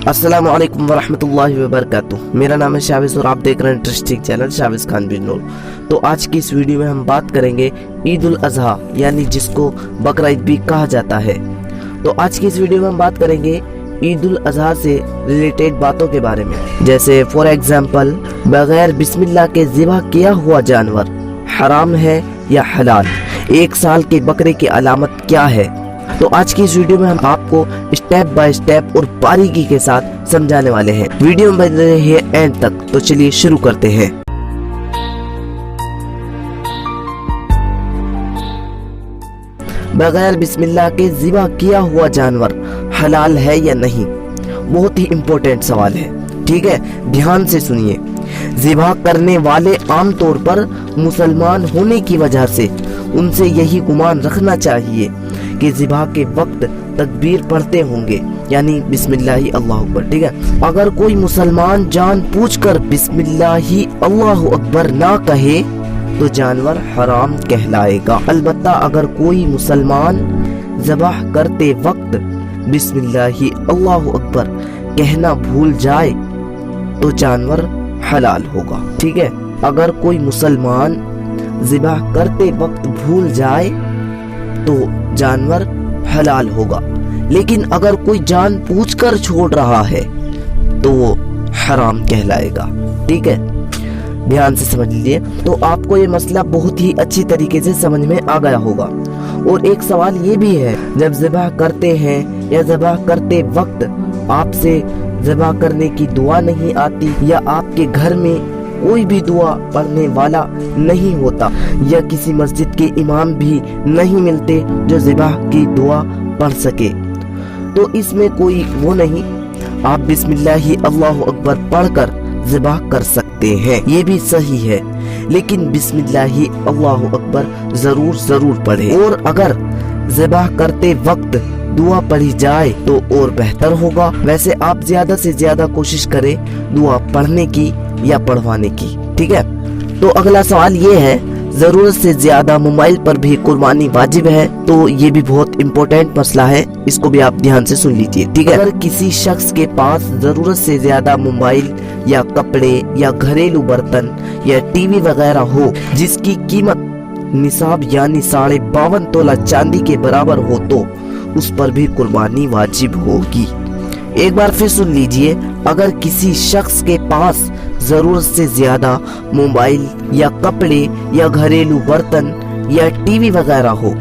अस्सलाम वालेकुम वरहमतुल्लाहि वबरकातुह। मेरा नाम है शाविज़ और आप देख रहे हैं इंटरेस्टिंग चैनल शाविज़ खान बिन नूर। तो आज की इस वीडियो में हम बात करेंगे ईद उल अज़हा यानी जिसको बकरा ईद भी कहा जाता है। तो आज की इस वीडियो में हम बात करेंगे ईद उल अज़हा से रिलेटेड बातों के बारे में, जैसे फॉर एग्जाम्पल बगैर बिस्मिल्लाह के ज़िबा किया हुआ जानवर हराम है या हलाल, एक साल के बकरे की अलामत क्या है। तो आज की इस वीडियो में हम आपको स्टेप बाय स्टेप और बारीकी के साथ समझाने वाले हैं। वीडियो में बने रहिए एंड तक। तो चलिए शुरू करते हैं। बगैर बिस्मिल्लाह के ज़िबा किया हुआ जानवर हलाल है या नहीं, बहुत ही इम्पोर्टेंट सवाल है। ठीक है, ध्यान से सुनिए। ज़िबा करने वाले आम तौर पर मुसलमान होने की वजह से उनसे यही गुमान रखना चाहिए कि ज़िबा के वक्त तकबीर पढ़ते होंगे, यानी बिस्मिल्लाही अल्लाहु अकबर। ठीक है, अगर कोई मुसलमान जानबूझकर बिस्मिल्लाही अल्लाहु अकबर ना कहे तो जानवर हराम कहलाएगा। अलबत्ता अगर कोई मुसलमान ज़बाह करते वक्त बिस्मिल्लाही अल्लाहु अकबर कहना भूल जाए तो जानवर हलाल होगा। ठीक है, अगर कोई मुसलमान ज़िबाह करते वक्त भूल जाए तो जानवर हलाल होगा, लेकिन अगर कोई जानबूझकर छोड़ रहा है तो वो हराम कहलाएगा। ठीक है, ध्यान से समझ लीजिए। तो आपको ये मसला बहुत ही अच्छी तरीके से समझ में आ गया होगा। और एक सवाल ये भी है, जब ज़िबाह करते हैं या ज़िबाह करते वक्त आपसे ज़िबाह करने की दुआ नहीं आती, या आपके घर में कोई भी दुआ पढ़ने वाला नहीं होता, या किसी मस्जिद के इमाम भी नहीं मिलते जो ज़िबाह की दुआ पढ़ सके, तो इसमें कोई वो नहीं, आप बिस्मिल्लाही अल्लाहु अकबर पढ़कर ज़िबाह कर सकते हैं, ये भी सही है। लेकिन बिस्मिल्लाही अल्लाहु अकबर जरूर पढ़े। और अगर ज़िबाह करते वक्त दुआ पढ़ी जाए तो और बेहतर होगा। वैसे आप ज्यादा से ज्यादा कोशिश करें दुआ पढ़ने की या पढ़वाने की। ठीक है, तो अगला सवाल ये है, जरूरत से ज्यादा मोबाइल पर भी कुर्बानी वाजिब है? तो ये भी बहुत इम्पोर्टेंट मसला है, इसको भी आप ध्यान से सुन लीजिए। ठीक है, अगर किसी शख्स के पास जरूरत से ज्यादा मोबाइल या कपड़े या घरेलू बर्तन या टीवी वगैरह हो जिसकी कीमत निसाब यानी 52.5 तोला चांदी के बराबर हो तो उस पर भी कुर्बानी वाजिब होगी। एक बार फिर सुन लीजिए, अगर किसी शख्स के पास जरूरत से ज्यादा मोबाइल या कपड़े या घरेलू बर्तन या टीवी वगैरह हो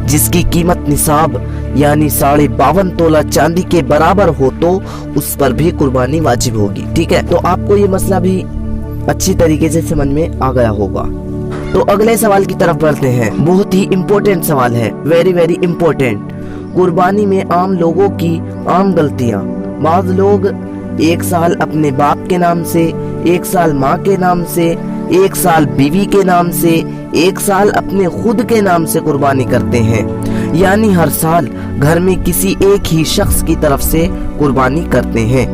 जिसकी कीमत निसाब यानी 52.5 तोला चांदी के बराबर हो तो उस पर भी कुर्बानी वाजिब होगी। ठीक है, तो आपको ये मसला भी अच्छी तरीके से समझ में आ गया होगा। तो अगले सवाल की तरफ बढ़ते हैं। बहुत ही इम्पोर्टेंट सवाल है, वेरी इम्पोर्टेंट। कुर्बानी में आम लोगों की आम गलतियां। बाज़ लोग एक साल अपने बाप के नाम से, एक साल माँ के नाम से, एक साल बीवी के नाम से, एक साल अपने खुद के नाम से कुर्बानी करते हैं, यानी हर साल घर में किसी एक ही शख्स की तरफ से कुर्बानी करते हैं।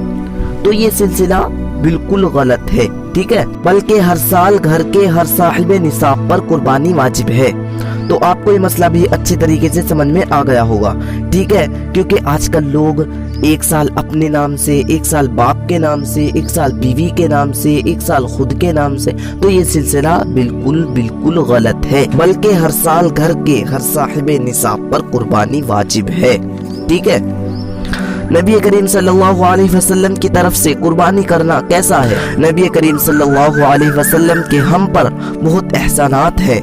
तो ये सिलसिला बिल्कुल गलत है। ठीक है, बल्कि हर साल घर के हर साहिब निसाब पर कुर्बानी वाजिब है। तो आपको ये मसला भी अच्छे तरीके से समझ में आ गया होगा। ठीक है, क्योंकि आजकल लोग एक साल अपने नाम से, एक साल बाप के नाम से, एक साल बीवी के नाम से, एक साल खुद के नाम से, तो ये सिलसिला बिल्कुल गलत है। बल्कि हर साल घर के हर साहिब निसाब पर कुर्बानी वाजिब है। ठीक है, नबी करीम सल्लल्लाहु अलैहि वसल्लम की तरफ से कुर्बानी करना कैसा है? नबी करीम सल्लल्लाहु अलैहि वसल्लम के हम पर बहुत एहसानात है,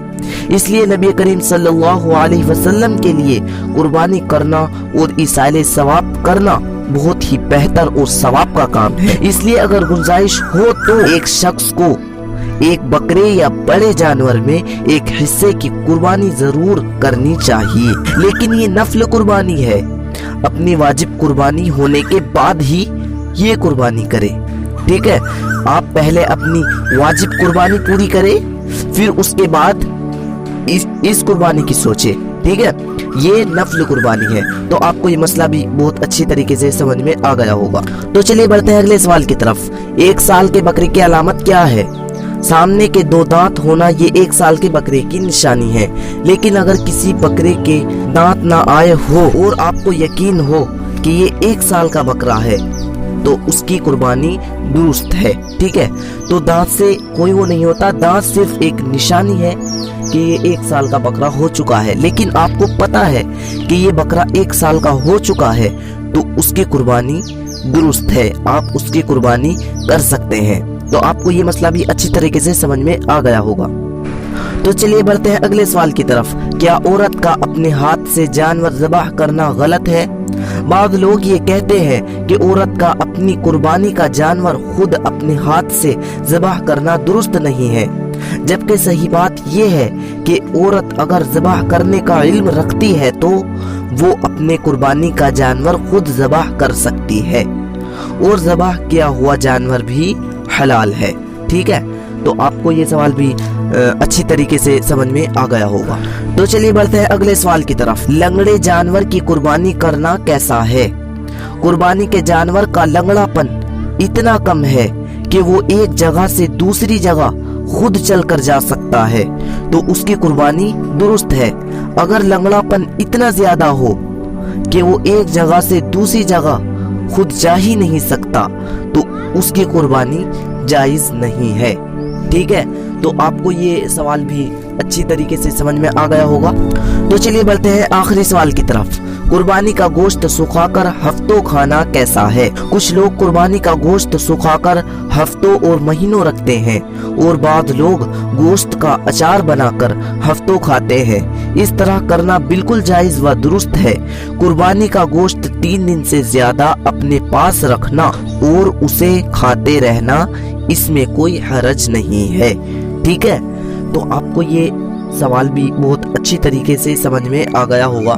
इसलिए नबी करीम सल्लल्लाहु अलैहि वसल्लम के लिए कुर्बानी करना और इसाले सवाब करना बहुत ही बेहतर और सवाब का काम है। इसलिए अगर गुंजाइश हो तो एक शख्स को एक बकरे या बड़े जानवर में एक हिस्से की कुर्बानी जरूर करनी चाहिए, लेकिन ये नफल कुर्बानी है। अपनी वाजिब कुर्बानी होने के बाद ही ये कुर्बानी करे। ठीक है, आप पहले अपनी वाजिब कुर्बानी पूरी करें, फिर उसके बाद इस कुर्बानी की सोचे। ठीक है, ये नफल कुर्बानी है। तो आपको ये मसला भी बहुत अच्छी तरीके से समझ में आ गया होगा। तो चलिए बढ़ते हैं अगले सवाल की तरफ। एक साल के बकरे की अलामत क्या है? सामने के 2 दांत होना ये 1 साल के बकरे की निशानी है। लेकिन अगर किसी बकरे के दांत ना आए हो और आपको यकीन हो कि ये 1 साल का बकरा है تو اس کی قربانی درست ہے. ٹھیک ہے, تو دانت سے کوئی وہ نہیں ہوتا, دانت صرف ایک نشانی ہے کہ یہ 1 سال کا بکرا ہو چکا ہے. لیکن آپ کو پتا ہے کہ یہ بکرا 1 سال کا ہو چکا ہے تو اس کی قربانی درست ہے, آپ اس کی قربانی کر سکتے ہیں. تو آپ کو یہ مسئلہ بھی اچھی طریقے سے سمجھ میں آ گیا ہوگا. تو چلیے بڑھتے ہیں اگلے سوال کی طرف. کیا عورت کا اپنے ہاتھ سے جانور ذبح کرنا غلط ہے؟ بعض لوگ یہ کہتے ہیں کہ عورت کا اپنی قربانی کا جانور خود اپنے ہاتھ سے ذبح کرنا درست نہیں ہے, جبکہ صحیح بات یہ ہے کہ عورت اگر ذبح کرنے کا علم رکھتی ہے تو وہ اپنے قربانی کا جانور خود ذبح کر سکتی ہے, اور ذبح کیا ہوا جانور بھی حلال ہے. ٹھیک ہے, تو آپ کو یہ سوال بھی اچھی طریقے سے سمجھ میں آ گیا ہوگا. تو چلیے بڑھتے ہیں اگلے سوال کی طرف. لنگڑے جانور کی قربانی کرنا کیسا ہے؟ قربانی کے جانور کا لنگڑا پن اتنا کم ہے کہ وہ ایک جگہ سے دوسری جگہ خود چل کر جا سکتا ہے, تو اس کی قربانی درست ہے. اگر لنگڑا پن اتنا زیادہ ہو کہ وہ ایک جگہ سے دوسری جگہ خود جا ہی نہیں سکتا تو اس کی قربانی جائز نہیں ہے. ٹھیک ہے, تو آپ کو یہ سوال بھی اچھی طریقے سے سمجھ میں آ گیا ہوگا. تو چلیے بڑھتے ہیں آخری سوال کی طرف. قربانی کا گوشت سکھا کر ہفتوں کھانا کیسا ہے؟ کچھ لوگ قربانی کا گوشت سکھا کر ہفتوں اور مہینوں رکھتے ہیں, اور بعض لوگ گوشت کا اچار بنا کر ہفتوں کھاتے ہیں. اس طرح کرنا بالکل جائز و درست ہے. قربانی کا گوشت 3 دن سے زیادہ اپنے پاس رکھنا اور اسے کھاتے رہنا, اس میں کوئی حرج نہیں ہے. ٹھیک ہے, تو آپ کو یہ سوال بھی بہت اچھی طریقے سے سمجھ میں آ گیا ہوگا.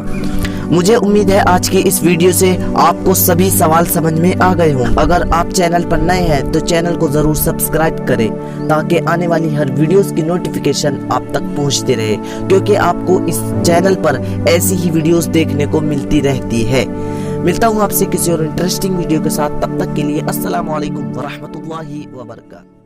مجھے امید ہے آج کی اس ویڈیو سے آپ کو سبھی سوال سمجھ میں آ گئے ہوں. اگر آپ چینل پر نئے ہیں تو چینل کو ضرور سبسکرائب کریں تاکہ آنے والی ہر ویڈیوز کی نوٹیفیکیشن آپ تک پہنچتے رہے, کیونکہ آپ کو اس چینل پر ایسی ہی ویڈیوز دیکھنے کو ملتی رہتی ہے. ملتا ہوں آپ سے کسی اور انٹرسٹنگ ویڈیو کے ساتھ, تب تک کے لیے السلام علیکم ورحمۃ اللہ وبرکاتہ.